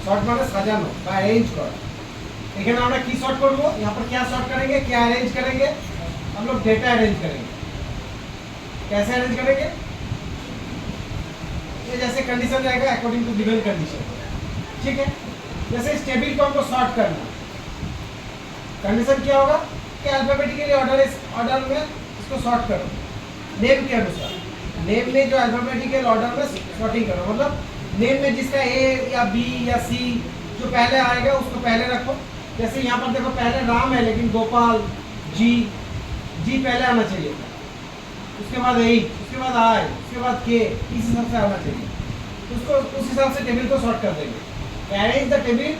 Short মানে সাজানো বা অ্যারেঞ্জ করা। এখানে আমরা কি শর্ट করব, यहाँ पर क्या शॉर्ट करेंगे, क्या अरेंज करेंगे, हम लोग डेटा अरेंज करेंगे। कैसे अरेंज करेंगे, ये जैसे कंडीशन रहेगा अकॉर्डिंग टू गिवन कंडीशन, ठीक है। जैसे इस टेबल को हमको शॉर्ट करना, कंडीशन क्या होगा कि अल्फाबेटिकली ऑर्डर में इसको शॉर्ट करो, नेम के अनुसार। नेम में जो अल्फाबेटिकल ऑर्डर में शॉर्टिंग करो, मतलब नेम में जिसका ए या बी या सी जो पहले आएगा उसको पहले रखो। जैसे यहाँ पर देखो पहले राम है लेकिन गोपाल जी पहले आना चाहिए था, उसके बाद ए, उसके बाद आई, उसके बाद के, इस हिसाब से आना चाहिए। उसको उस हिसाब से टेबल को शॉर्ट कर देंगे। Arrange the table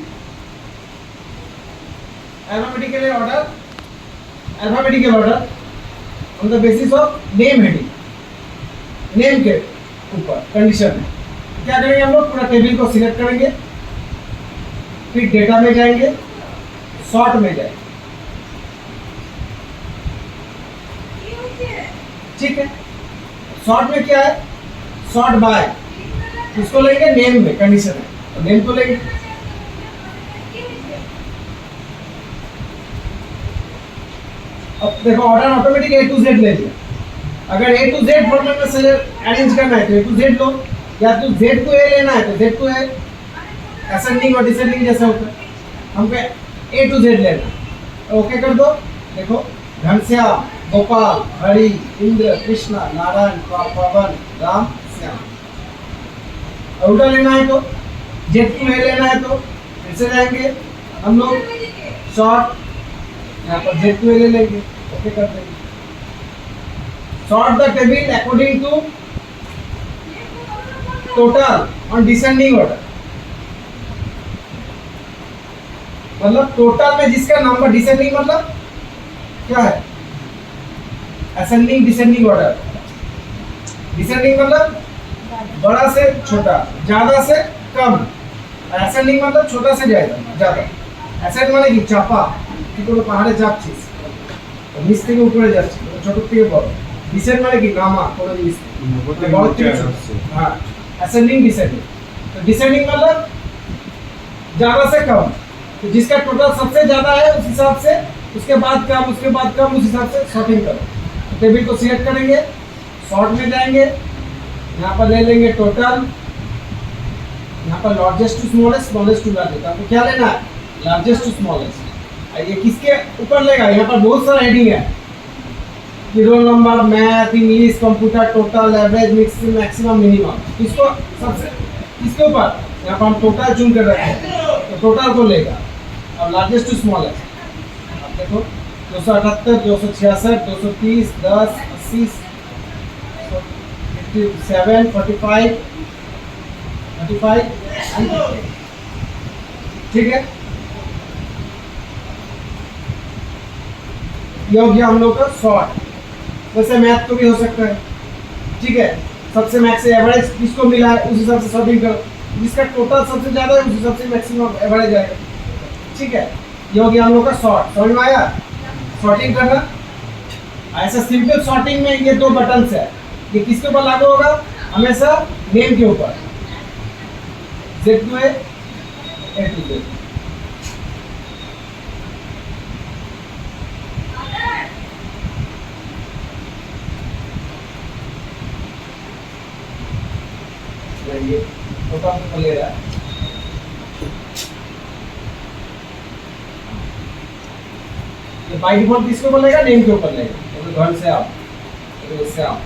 alphabetical order on the basis of name heading, name के ऊपर कंडीशन है। क्या करेंगे, हम लोग पूरा टेबल को सिलेक्ट करेंगे, फिर डेटा में जाएंगे, सॉर्ट में जाएंगे, ठीक है। सॉर्ट में क्या है, सॉर्ट बाय, इसको लेंगे नेम में, कंडीशन है तो नेम को लेंगे। अब देखो order automatic A to Z ले लिया। अगर ए टू जेड फॉर्मेट में से अरेंज करना है तो ए टू जेड लो, या तो जेड टू ए लेना है तो जेड टू ए, असेंडिंग और डिसेंडिंग जैसा होता है। हमको ए टू जेड लेना है, ओके कर दो। देखो घनश्याम, गोपाल, हरि, इंद्र, कृष्णा, नारायण, पवन, राम, श्याम। और उल्टा लेना है तो जेड टू ए लेना है तो फिर से जाएंगे हम लोग शॉर्ट, यहाँ पर जेड टू ए ले लेंगे, ओके कर देंगे। Sort the table according to total on descending order, मतलब टोटल में जिसका नंबर, डिसेंडिंग मतलब क्या है, असेंडिंग डिसेंडिंग ऑर्डर। डिसेंडिंग मतलब बड़ा से छोटा, ज्यादा से कम, असेंडिंग मतलब छोटा से ज्यादा। অ্যাসেন্ড মানে কি, চাপা, কি কোনো পাহাড়ে চাপছিস নিচ থেকে উপরে যাচ্ছে, ছোট থেকে বড়। ডিসেন্ড মানে কি, নামা কোনো জিনিস বড় থেকে ছোট, हाँ असेंडिंग डिसेंडिंग। तो डिसेंडिंग मतलब ज्यादा से कम, तो जिसका टोटल सबसे ज्यादा है उस हिसाब से, उसके बाद कम, उसके बाद कम, उस हिसाब से सॉर्टिंग करो। तो टेबल को सिलेक्ट करेंगे, सॉर्ट में जाएंगे, यहाँ पर ले लेंगे टोटल, यहाँ पर largest to smallest, smallest to largest. आपको क्या लेना है, लार्जेस्ट टू स्मॉलेस्ट। ये किसके ऊपर लेगा, यहाँ पर बहुत सारा हेडिंग है कि roll number, math, English, computer, total, average, maximum, maximum, minimum. किसको सबसे, किसके ऊपर, यहाँ पर हम टोटल चुन कर रखे हैं तो टोटल को लेगा। अब लार्जेस्ट टू स्मॉलेस्ट अब देखो 278, 266, 230, 10, 80, 57, 45, 35 and 50, ठीक है। ये हो गया हम लोग का शॉर्ट। वैसे मैथ तो भी हो सकता है, ठीक है। सबसे मैक्स एवरेज किसको मिला है उस हिसाब से सॉर्टिंग करो, जिसका टोटल सबसे ज्यादा है उस हिसाब से मैक्सिमम एवरेज आएगा, ठीक है। ये हो गया हम लोग का शॉर्ट, समझ में आया सॉर्टिंग करना। ऐसा सिंपल सॉर्टिंग में ये दो बटन है, ये किसके ऊपर लागू होगा, हमेशा नेम के ऊपर, Z to A to Z. ये टोटल ले रहा है, ये बाय डिफॉल्ट किसके ऊपर लेगा, नेम के ऊपर लेगा। तो घर से आप, तो इससे आप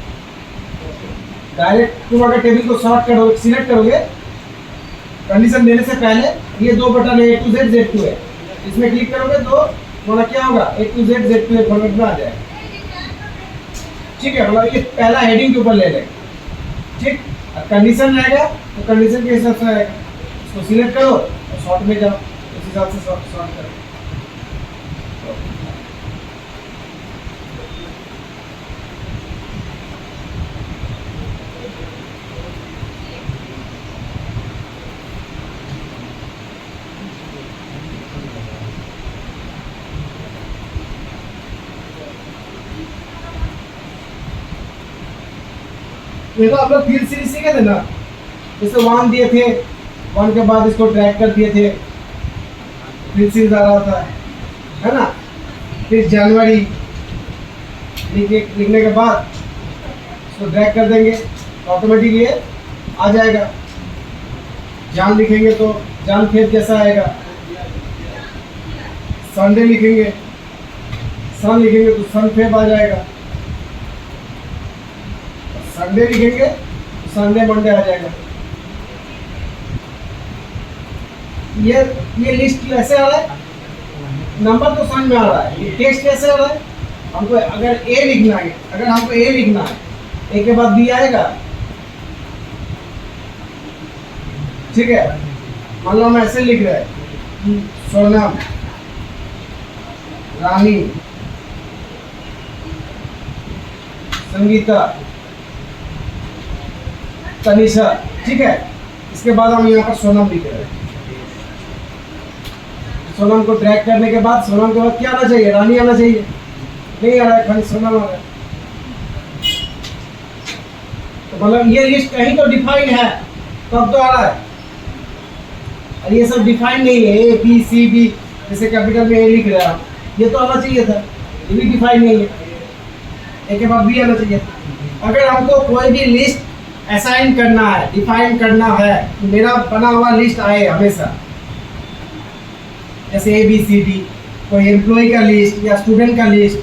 डायरेक्ट तुम अगर टेबल को सॉर्ट करोगे, सिलेक्ट करोगे, कंडीशन देने से पहले ये दो बटन है, A to Z, Z to A, इसमें क्लिक करोगे तो तुम्हारा क्या होगा, A to Z, Z to A format में आ जाएगा, ठीक है। मतलब ये पहला हेडिंग के ऊपर ले लेगा, ठीक। कंडीशन रहेगा तो कंडीशन के हिसाब से आएगा, इसको सिलेक्ट करो और शॉर्ट में जाओ, उस हिसाब से शॉर्ट करो। ये तो आप लोग फील्ड सीरीज सीखे थे ना, जैसे 1 दिए थे, 1 के बाद इसको ड्रैग कर दिए थे, फिर 6 आ रहा था, है ना। फिर जनवरी लिखने के बाद इसको ड्रैग कर देंगे तो ऑटोमेटिक ये आ जाएगा। जान लिखेंगे तो जान फेब जैसा आएगा। संडे लिखेंगे, सन लिखेंगे तो सन फेब आ जाएगा। संडे लिखेंगे तो संडे मंडे आ जाएगा। ये लिस्ट कैसे आ रहा है, नंबर तो समझ में आ रहा है, ये टेक्स्ट कैसे आ रहा है। हमको अगर ए लिखना है, अगर हमको ए लिखना है, ए के बाद बी आएगा, ठीक है। मान लो हम ऐसे लिख रहे हैं, सोनम, रानी, संगीता, तनिषा, ठीक है। इसके बाद हम यहाँ पर सोनम लिख रहे हैं। सोनम को ड्रैग करने के बाद सोनम के बाद क्या आना चाहिए, रानी आना चाहिए, नहीं आ रहा है, खाली सोनम आ रहा है। तो मतलब ये लिस्ट कहीं तो डिफाइन है तब तो आ रहा है, और ये सब डिफाइन नहीं है। ए बी सी डी, जैसे कैपिटल में ए लिख रहा है, ये तो आना चाहिए था, ये भी डिफाइन नहीं है। ए के बाद बी आना चाहिए। अगर हमको कोई भी लिस्ट असाइन करना है, डिफाइन करना है, तो मेरा बना हुआ लिस्ट आए हमेशा, जैसे ए बी सी डी, कोई एम्प्लॉय का लिस्ट या स्टूडेंट का लिस्ट।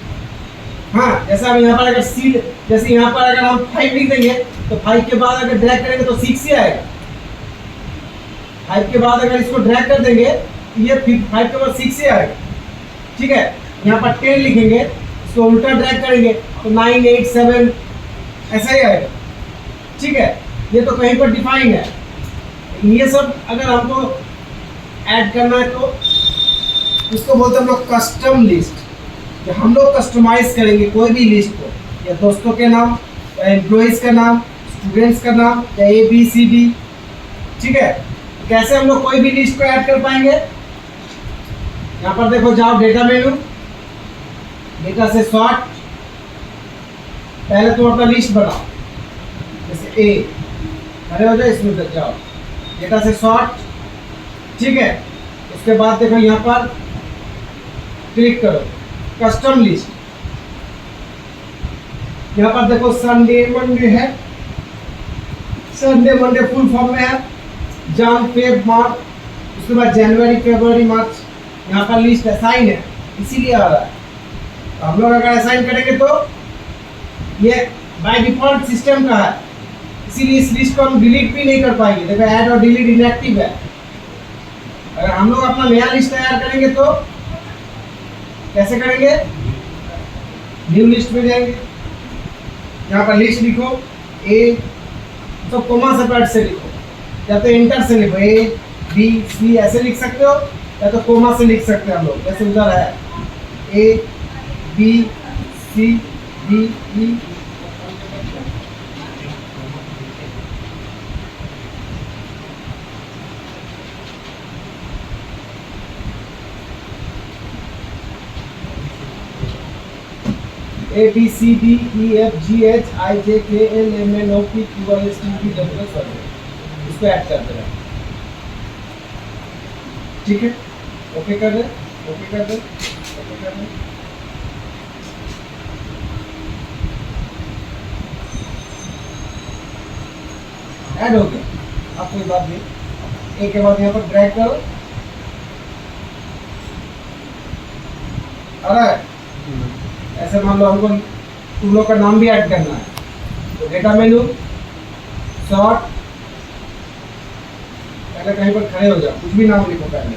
हाँ, जैसे हम यहाँ पर अगर सी, जैसे यहाँ पर अगर हम 5 लिख देंगे तो 5 के बाद अगर ड्रैग करेंगे तो 6 ही आएगा। 5 के बाद अगर इसको ड्रैग कर देंगे तो ये 5 के बाद 6 ही आएगा, ठीक है। यहाँ पर 10 लिखेंगे, इसको उल्टा ड्रैग करेंगे तो 9 8 7 ऐसा ही आएगा, ठीक है। ये तो कहीं पर डिफाइन है। ये सब अगर हमको ऐड करना है तो इसको बोलते हैं हम लोग कस्टम लिस्ट। कि हम लोग कस्टमाइज करेंगे कोई भी लिस्ट को, या दोस्तों के नाम, या एम्प्लॉइज का नाम, स्टूडेंट्स का नाम, या ए बी सी डी, ठीक है। कैसे हम लोग कोई भी लिस्ट को ऐड कर पाएंगे, यहाँ पर देखो, जाओ डेटा मेनू, डेटा से सॉर्ट, पहले तो अपना लिस्ट बनाओ, जैसे ए, खड़े हो जाए, इसमें जाओ, डेटा से सॉर्ट, ठीक है। उसके बाद देखो यहाँ पर क्लिक करो, कस्टम लिस्ट। यहाँ पर देखो संडे मंडे है, संडे मंडे फुल फॉर्म में है, जन फेब मार्च, उसके बाद जनवरी फरवरी मार्च। यहाँ पर लिस्ट असाइन है, इसीलिए आ रहा है। तो हम लोग अगर असाइन करेंगे तो ये बाय डिफॉल्ट सिस्टम का है, इसीलिए इस लिस्ट को हम डिलीट भी नहीं कर पाएंगे। देखो ऐड और डिलीट इनएक्टिव है। अगर हम लोग अपना नया लिस्ट तैयार करेंगे तो कैसे करेंगे, न्यू लिस्ट में जाएंगे, यहाँ पर लिस्ट लिखो, ए तो कोमा सेपरेट से लिखो, या तो इंटर से लिखो, ए बी सी ऐसे लिख सकते हो, या तो कोमा से लिख सकते हैं हम लोग, जैसे उधर है A B C D E. A B C D E F G H I J K L M N O P Q R S T U V W X Y Z, इसको add करते हैं, ठीक है। Okay कर दे, okay कर दे, okay कर दे। Add हो गया। अब कोई बात नहीं, एक के बाद यहाँ पर ड्रैग करो, आ रहा है। ऐसे मान लो हमको तुम लोग का नाम भी ऐड करना है, तो डेटा मेनू, सॉर्ट, पहले कहीं पर खड़े हो जाओ, कुछ भी नाम लिखो, पहले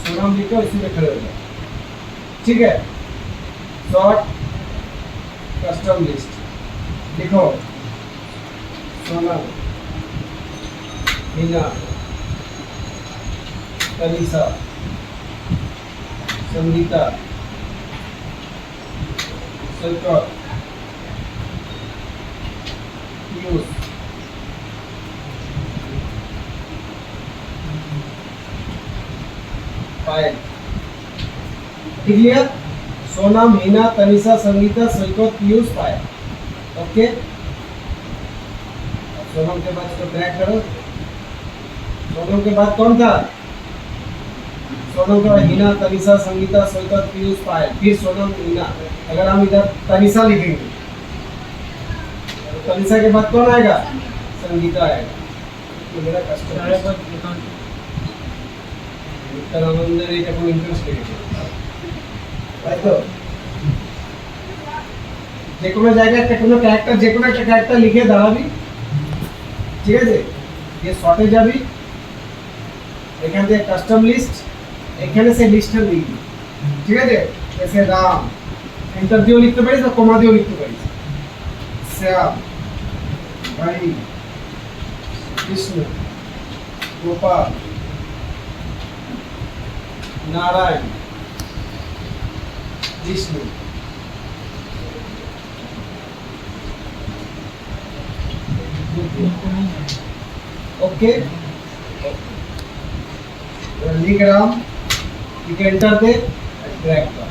सोनम लिखो, इसी में खड़े हो जाओ, ठीक है। सॉर्ट कस्टम लिस्ट लिखो, सोनम, मीना, तनिषा, संगीता, सैकत, पीयूष, पायल। क्लियर? सोनम, मीना, तनिषा, संगीता, सैकत, पीयूष, पायल। ओके। सोनम के बाद इसको ड्रैग करो, सोनम के बाद कौन था? सोनम के बाद हिना, तनिषा, संगीता, श्वेता, पीयूष, पायल, फिर सोनम, हिना। अगर हम इधर तनिषा लिखेंगे तो तनिषा के बाद कौन आएगा? संगीता आएगा। तो मेरा कस्टमर इंटरेस्ट তাই তো যে কোনো জায়গায় একটা কোনো ক্যারেক্টার যে কোনো একটা ক্যারেক্টার লিখে দাঁড়াবি, ঠিক আছে? ये শর্টে যাবি, এখান থেকে কাস্টম লিস্ট, এখানে সে লিস্টটা লিখবি, ঠিক আছে? जैसे রাম, এন্টার দিয়েও লিখতে পারিস বা কমা দিয়েও লিখতে পারিস। শ্যাম, হরি, কৃষ্ণ, গোপাল, नारायण, विष्णु। ओके, लिख राम, ठीक है, एंटर दे, ड्रैग कर।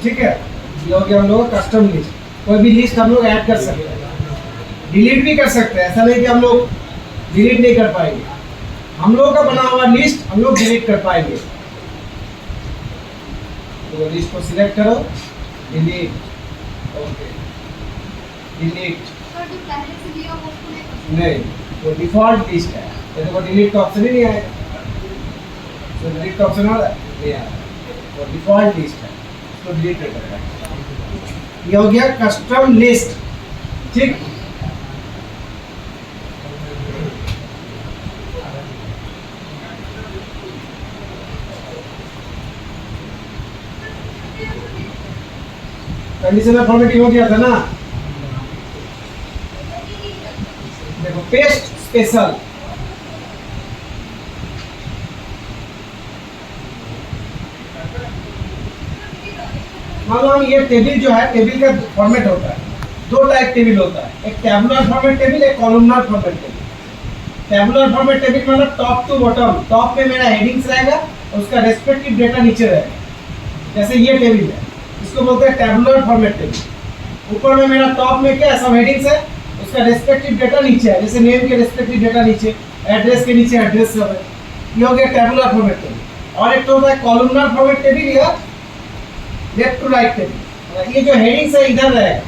ठीक है, ये हो गया हम लोग कस्टम लिस्ट। कोई भी लिस्ट हम लोग ऐड कर सकते हैं, डिलीट भी कर सकते हैं। ऐसा नहीं कि हम लोग डिलीट नहीं कर पाएंगे, हम लोग का बना हुआ लिस्ट हम लोग डिलीट कर पाएंगे। तो लिस्ट को सिलेक्ट करो, डिलीट, ओके, डिलीट नहीं, वो डिफॉल्ट लिस्ट है, तो देखो डिलीट का ऑप्शन ही नहीं आएगा। तो डिलीट का ऑप्शन आ रहा है? नहीं आ रहा, वो डिफॉल्ट लिस्ट है, उसको डिलीट नहीं करना है। ये हो गया कस्टम लिस्ट, ठीक। कंडीशनल फॉर्मेटिंग हो गया था ना। देखो पेस्ट स्पेशल, मान लो ये टेबल जो है, टेबल का फॉर्मेट होता है, दो टाइप टेबल होता है, एक टैबुलर फॉर्मेट टेबल, एक columnar format table. Tabular format table मतलब टॉप टू बॉटम, टॉप में मेरा हेडिंग्स रहेगा, उसका रेस्पेक्टिव डेटा नीचे रहेगा। जैसे ये टेबल है, इसको बोलते हैं टैबुलर फॉर्मेट टेबल। ऊपर में मेरा टॉप में क्या है, सब हेडिंग्स है, उसका रेस्पेक्टिव डेटा नीचे है, जैसे नेम के रेस्पेक्टिव डेटा नीचे, एड्रेस के नीचे एड्रेस सब है। ये हो गया टैबुलर फॉर्मेट टेबल। और एक तो होता है कॉलमनार फॉर्मेट टेबल या लेफ्ट टू राइट टेबल। ये जो हेडिंग्स है इधर रहेगा,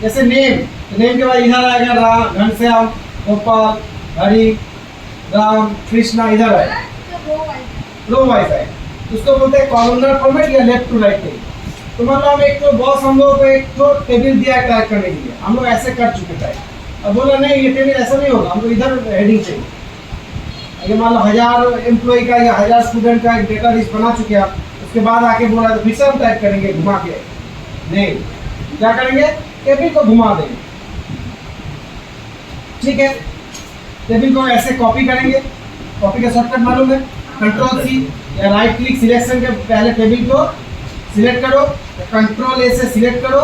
जैसे नेम, तो नेम के बाद इधर आएगा राम, घनश्याम, गोपाल, हरि, राम, कृष्णा, इधर आएगा, रो वाइज है। उसको बोलते हैं कॉलमनार फॉर्मेट या लेफ्ट टू राइट टेबल। तो मतलब हम एक तो बॉस हम लोग को एक तो टेबल दिया है टाइप करने के लिए, हम लोग ऐसे कर चुके टाइप। अब बोला नहीं ये टेबल ऐसा नहीं होगा, हमको इधर हेडिंग चाहिए। ये मान लो 1000 एम्प्लॉय का या 1000 स्टूडेंट का एक डेटा लिस्ट बना चुके आप, उसके बाद आके बोला तो फिर से हम टाइप करेंगे घुमा के? नहीं, क्या करेंगे, टेबल को घुमा देंगे, ठीक है। टेबल को ऐसे कॉपी करेंगे, कॉपी का शॉर्टकट मालूम है, कंट्रोल सी या राइट क्लिक सिलेक्शन के पहले टेबल को सिलेक्ट करो, कंट्रोल ए से सिलेक्ट करो,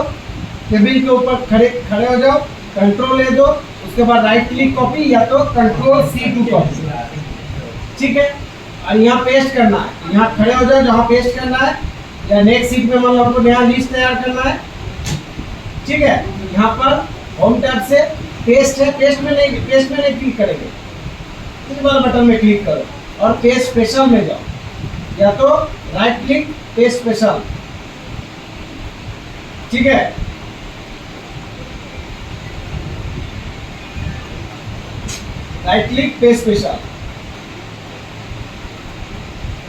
टेबल के ऊपर खड़े हो जाओ, कंट्रोल ए दो, उसके बाद राइट क्लिक कॉपी या तो कंट्रोल C2 कॉपी, ठीक है। और यहाँ पेस्ट करना है, यहाँ खड़े हो जाओ जहाँ पेस्ट करना है, या नेक्स्ट सीट में मान लो आपको नया लिस्ट तैयार करना है, ठीक है। यहाँ पर होम टैब से पेस्ट है, पेस्ट में नहीं क्लिक करेंगे, इस वाले बटन में क्लिक करो और पेस्ट स्पेशल में जाओ, या तो राइट क्लिक पेस्ट स्पेशल, ठीक है। राइट क्लिक पेस्ट स्पेशल,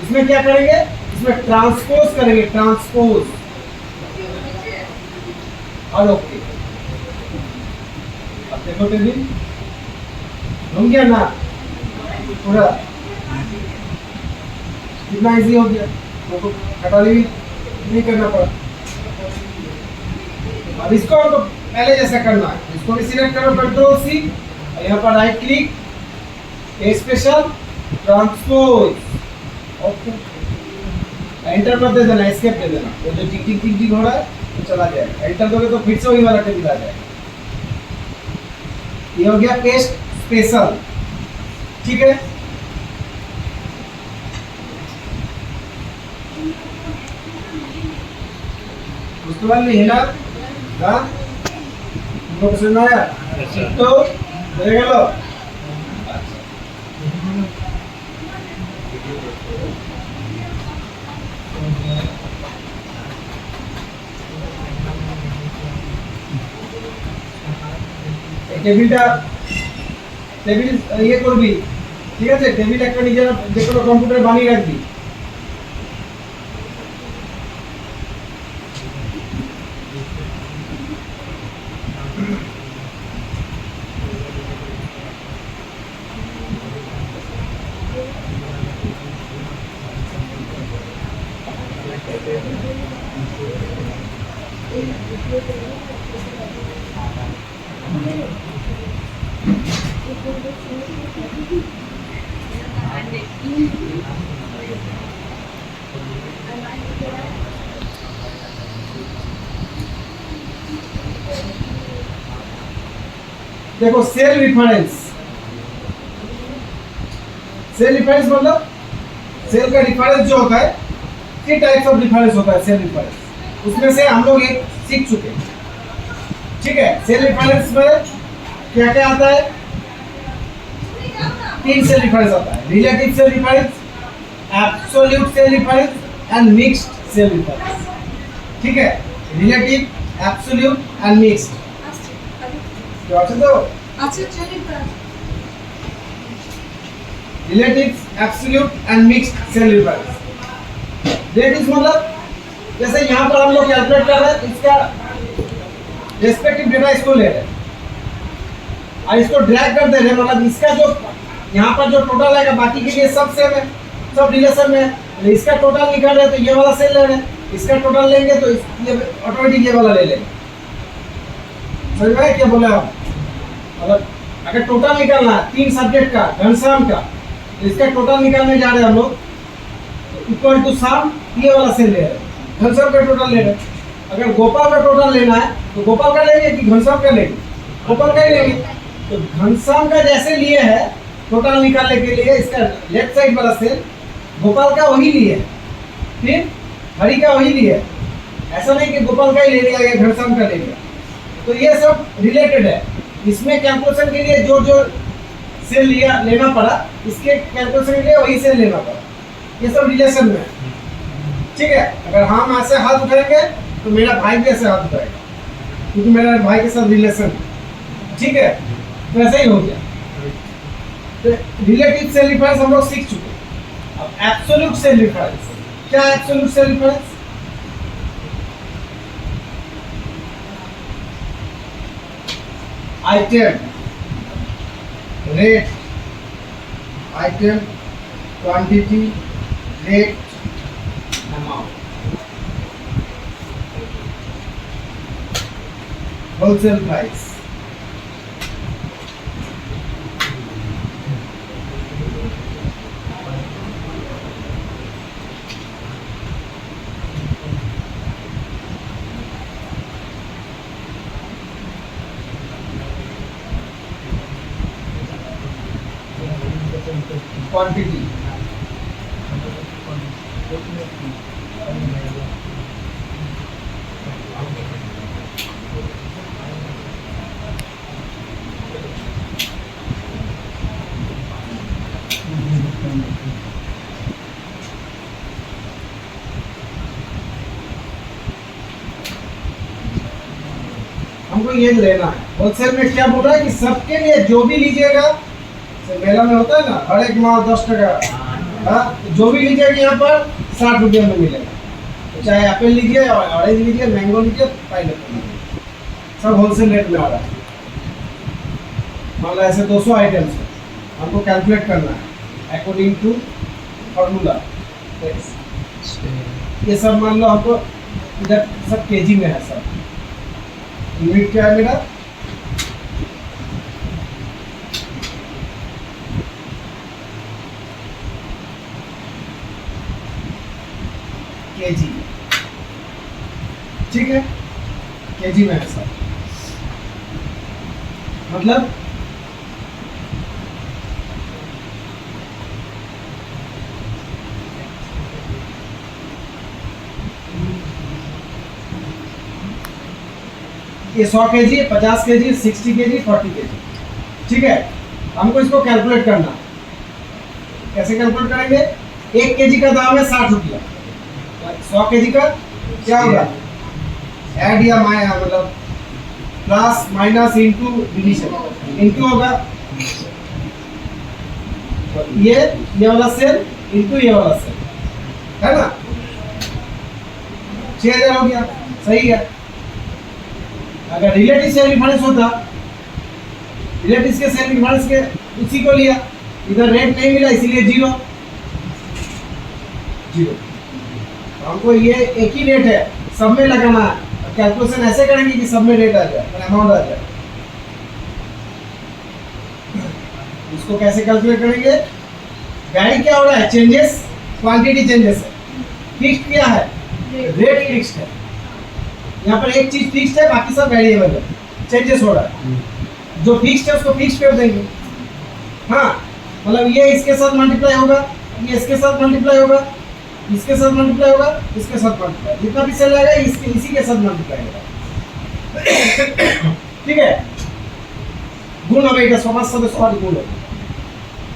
इसमें क्या करेंगे, इसमें ट्रांसपोज करेंगे, ट्रांसपोज और ओके। अब देखो टेबल घूम गया ना पूरा, कितना इजी हो गया, तो कटाली भी नहीं करना पड़ा। अब इसको हमको पहले जैसा करना है, इसको भी सिलेक्ट करो कंट्रोल सी, यहाँ पर right click special transpose, okay, enter कर दे देना, एस्केप दे देना, वो जो टिक टिक टिक टिक हो रहा है तो चला जाएगा। एंटर दोगे तो फिर से वही वाला टेबल आ जाएगा। ये हो गया पेस्ट स्पेशल, ठीक है। उसके बाद लिखना द आपको समझ में आया? तो হয়ে গেল। টেবিলটা টেবিল ইয়ে করবি, ঠিক আছে? টেবিল একটা নিজের যে কোনো কম্পিউটারে বানিয়ে রাখবি। देखो सेल रिफरेंस, सेल रिफरेंस मतलब सेल का रिफरेंस जो होता है, 3 टाइप्स ऑफ रिफरेंस होता है सेल रिफरेंस। उसमें से हम लोग एक सीख चुके हैं, ठीक है? सेल रिफरेंस में क्या क्या आता है? 3 सेल रिफरेंस आता है, relative cell reference, absolute cell reference and mixed cell reference, ठीक है? Relative, absolute and mixed. क्या আছে তো? আচ্ছা চলে relative, absolute and mixed cell reference. Relative मतलब जैसे यहाँ पर हम लोग कैलकुलेट कर रहे हैं, इसका रेस्पेक्टिव डेटा इसको ले रहे हैं और इसको ड्रैग कर दे रहे हैं, मतलब इसका जो यहाँ पर जो टोटल आएगा बाकी के लिए सब सेम है, सब रिलेशन में है। इसका टोटल निकाल रहे हैं तो ये वाला सेल ले रहे हैं, इसका टोटल लेंगे तो ये ऑटोमेटिक ये वाला ले लेंगे। समझ में आया क्या बोले आप? मतलब अगर टोटल निकालना है 3 सब्जेक्ट का, घनश्याम का, तो इसका टोटल निकालने जा रहे हैं हम लोग, इक्वल टू सम ये वाला सेल ले रहे हैं, घनश्याम का टोटल ले रहे हैं। अगर गोपाल का टोटल लेना है तो गोपाल का लेंगे कि घनश्याम का लेंगे? गोपाल का ही लेंगे। तो घनश्याम का जैसे लिए है टोटल निकालने के लिए, इसका लेफ्ट साइड वाला सेल गोपाल का वही लिए है, फिर हरि का वही लिए है। ऐसा नहीं कि गोपाल का ही ले लिया या घनश्याम का ले लिया। तो ये सब रिलेटेड है। इसमें कैलकुलेशन के लिए जो जो सेल लिया लेना पड़ा, इसके कैलकुलेशन के लिए वही सेल लेना पड़ा। ये सब रिलेशन में है, ठीक है? अगर हम ऐसे हाथ उठाएंगे तो मेरा भाई भी ऐसे हाथ उठाएगा, क्योंकि मेरा भाई के साथ रिलेशन है, ठीक है? तो ऐसा ही हो गया। तो रिलेटिव सेल रिफरेंस हम लोग सीख चुके हैं। अब एब्सोल्यूट सेल रिफरेंस क्या है? Absolute cell reference item, rate, item, quantity, rate, amount, wholesale price. Quantity, हमको ये लेना है। होलसेल में क्या बोल रहा है कि सबके लिए जो भी लीजिएगा, मेला में होता है ना, हर एक माल 10 टका, हाँ, जो भी लीजिएगा यहाँ पर 60 रुपये में मिलेगा। तो चाहे एप्पल लीजिए, ऑरेंज लीजिए, मैंगो लीजिए, पाइनएप्पल लीजिए, सब होलसेल रेट में आ रहा है। मान लो ऐसे 200 आइटम्स है, हमको कैलकुलेट करना है अकॉर्डिंग टू फॉर्मूला। ये सब मान लो हमको इधर सब केजी में है, सब यूनिट क्या है मेरा? केजी, ठीक है? केजी में है सब, मतलब ये 100 केजी, 50 केजी, 60 केजी, 40 केजी। ठीक है, हमको इसको कैलकुलेट करना है। कैसे कैलकुलेट करेंगे? 1 केजी का दाम है 60 रुपया, 100 केजी का क्या होगा? ऐड या मतलब plus minus into division into होगा, तो ये वाला सेल इंटू ये वाला सेल, है ना? 6000 हो गया, सही है। अगर रिलेटिव सेल डिफरेंस होता, रिलेटिव के सेल डिफरेंस के उसी को लिया, इधर रेट नहीं मिला इसीलिए 0 0। हमको ये एक ही रेट है, सब में लगाना है। कैलकुलेशन ऐसे करेंगे कि सब में रेट आ जाए, अमाउंट आ जाए। इसको कैसे कैलकुलेट करेंगे? वैल्यू क्या हो रहा है? चेंजेस, क्वांटिटी चेंजेस है। फिक्स्ड क्या है? रेट फिक्स्ड है। यहाँ पर एक चीज फिक्स्ड है, बाकी सब वेरिएबल है, चेंजेस हो रहा है। जो फिक्स्ड है उसको फिक्स्ड कर देंगे। हाँ, मतलब ये इसके साथ मल्टीप्लाई होगा, ये इसके साथ मल्टीप्लाई होगा, इसके साथ मल्टीप्लाई होगा, इसके साथ मल्टीप्लाई, जितना भी सेल आएगा इसी के साथ मल्टीप्लाई होगा। ठीक है, गुण হবে এটা সবার সাথে সবার गुण होगा।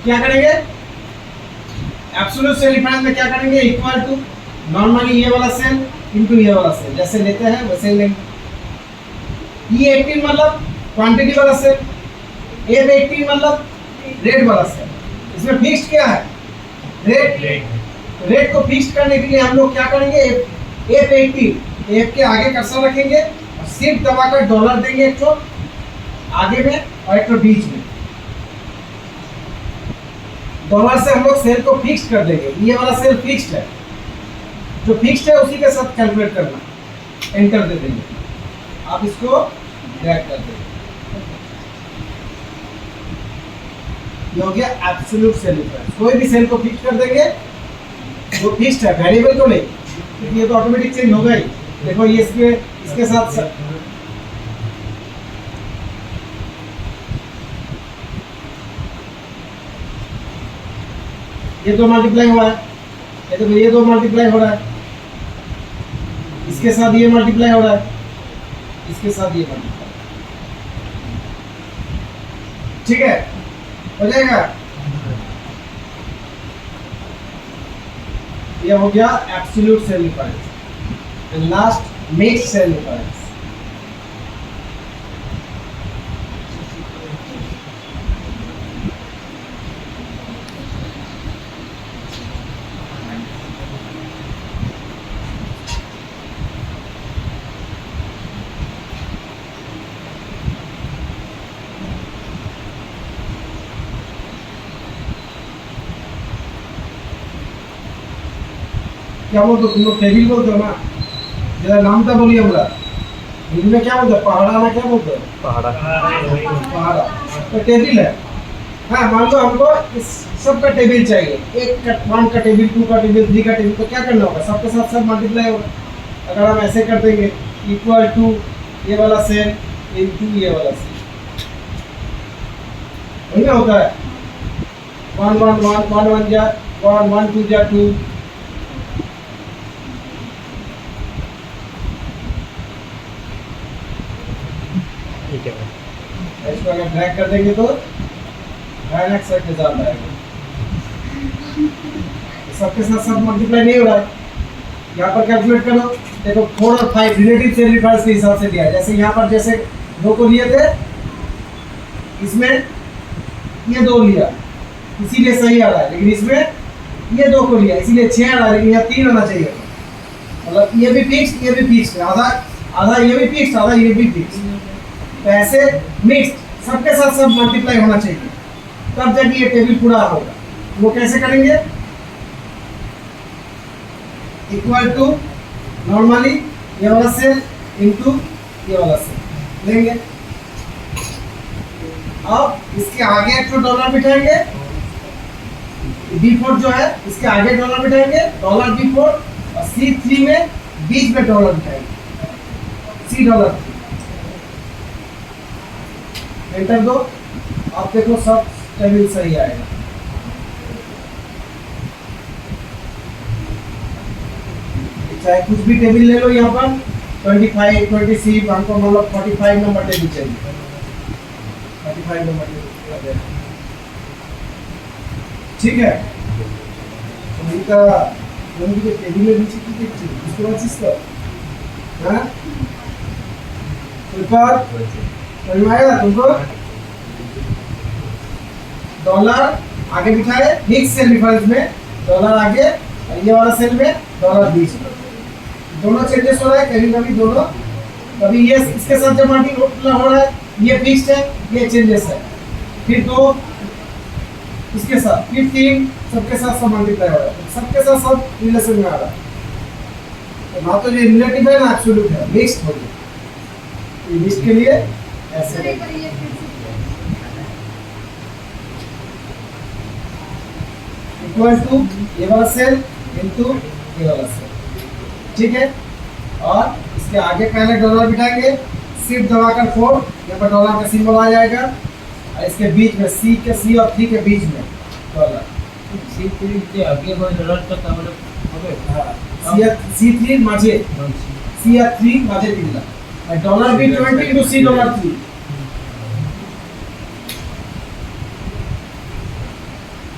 क्या करेंगे? एब्सोल्यूट सेल डिफरेंस में क्या करेंगे? इक्वल टू नॉर्मली ये वाला सेल इनटू ये वाला सेल, जैसे लेते हैं वैसे ही लेंगे। ये 18 मतलब क्वांटिटी वाला सेल, F18 मतलब रेट वाला सेल। इसमें फिक्स्ड क्या है? रेट। रेट को फिक्स करने के लिए हम लोग क्या करेंगे? F18, F के आगे कर्सर रखेंगे और शिफ्ट दबाकर डॉलर देंगे, एक तो आगे में और एक तो बीच में। डॉलर से हम लोग सेल को फिक्स कर देंगे। ये वाला सेल फिक्स्ड है, जो फिक्स्ड है उसी के साथ कैलकुलेट करना, एंटर दे देंगे। आप इसको ड्रैग कर देंगे, ये हो गया एब्सोल्यूट सेल डिफरेंस। कोई भी सेल को फिक्स कर देंगे, जो फिक्स्ड है, वेरिएबल को नहीं, क्योंकि ये तो ऑटोमेटिक चेंज होगा ही। देखो ये इसके साथ ये दो मल्टीप्लाई हुआ है, ये दो मल्टीप्लाई हो रहा है, इसके साथ ये मल्टीप्लाई हो रहा है, इसके साथ ये मल्टीप्लाई। ठीक है, हो जाएगा। ये हो गया absolute cell difference. And last mixed cell difference. क्या बोलते हो तुम लोग? टेबिल बोलते हो ना, जरा नामটা বলি আমরা। हिंदी में क्या बोलते हो? पहाड़ा ना क्या बोलते हो? पहाड़ा। पहाड़ा तो टेबिल है। हाँ, मान लो हमको इस सब का टेबिल चाहिए, 1 का 1 का टेबिल, 2 का टेबिल, 3 का टेबिल, तो क्या करना होगा? सबके साथ सब मल्टीप्लाई होगा। अगर हम ऐसे कर देंगे इक्वल टू ये वाला सेल इनटू ये वाला सेल, वही ना होता है। 1 1 1 1 1 जा 1 1 2 जा 2। ठीक है, इसको अगर ड्रैग कर देंगे तो डायरेक्ट साइड पे जाता है। सबके साथ सब मल्टीप्लाई नहीं हो रहा है। यहाँ पर कैलकुलेट करो, देखो 4 और 5 रिलेटिव सेल डिफरेंस के हिसाब से दिया है। जैसे यहाँ पर जैसे 2 को लिए थे, इसमें ये 2 लिया इसीलिए सही आ रहा है, लेकिन इसमें ये 2 को लिया इसीलिए 6 आ रहा है, लेकिन यहाँ 3 आना चाहिए। मतलब ये भी फिक्स्ड, ये भी फिक्स्ड, आधा आधा ये भी फिक्स्ड, आधा ये भी फिक्स्ड। तो ऐसे मिक्स्ड सबके साथ सब मल्टीप्लाई होना चाहिए, तब जब ये टेबल पूरा होगा। वो कैसे करेंगे? इक्वल टू नॉर्मली ये वाला सेल इनटू ये वाला सेल लेंगे। अब इसके आगे एक तो डॉलर बिठाएंगे, B4 जो है इसके आगे डॉलर बिठाएंगे, डॉलर B4, और C3 में बीच में डॉलर बिठाएंगे, $3। एंटर दो, आप देखो सब टेबल सही आएगा। चाहे कुछ भी टेबल ले लो यहाँ पर, 25 20 हमको मतलब 45 नंबर टेबल चाहिए, 45 नंबर टेबल। ठीक है, तो इनका उनकी जो टेबल में नीचे की देखिए इसके बाद इसका हाँ ऊपर समझ में आएगा तुमको। डॉलर आगे बिठाए फिक्स सेल डिफरेंस में, डॉलर आगे और ये वाला सेल में डॉलर बीच में, दोनों चेंजेस हो रहा है कभी कभी दोनों, कभी ये इसके साथ जब मल्टीप्लाई हो रहा है ये फिक्स्ड है, ये चेंजेस है, फिर दो इसके साथ, फिर तीन सबके साथ सब मल्टीप्लाई हो रहा है, सबके साथ सब रिलेशन में आ रहा है। तो ना तो ये रिलेटिव है ना एब्सोल्यूट है, मिक्स्ड हो गया। ये मिक्स्ड के लिए ऐसे इक्वल टू ये वाला सेल इनटू ये वाला सेल, ठीक है। और इसके आगे पहले डॉलर बिठाएंगे, शिफ्ट दबाकर 4 यहाँ पर डॉलर का सिंबल आ जाएगा, और इसके बीच में सी और 3 के बीच में डॉलर, C3 মাঝে C আর 3 মাঝে দিলাম, আর dollar B20 into C dollar 3,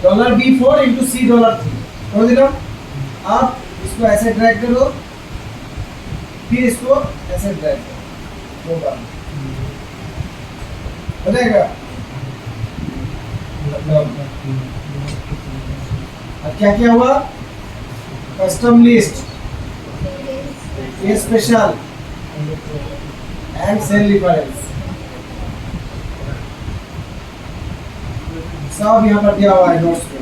dollar B4 into C dollar 3 समझ लो। अब इसको ऐसे ड्रैग करो, फिर इसको ऐसे ड्रैग करो, दो बार हो जाएगा। अब क्या क्या हुआ, कस्टम लिस्ट, ये स्पेशल एंड सेल डिफरेंस सब यहाँ पर दिया हुआ है नोट्स में।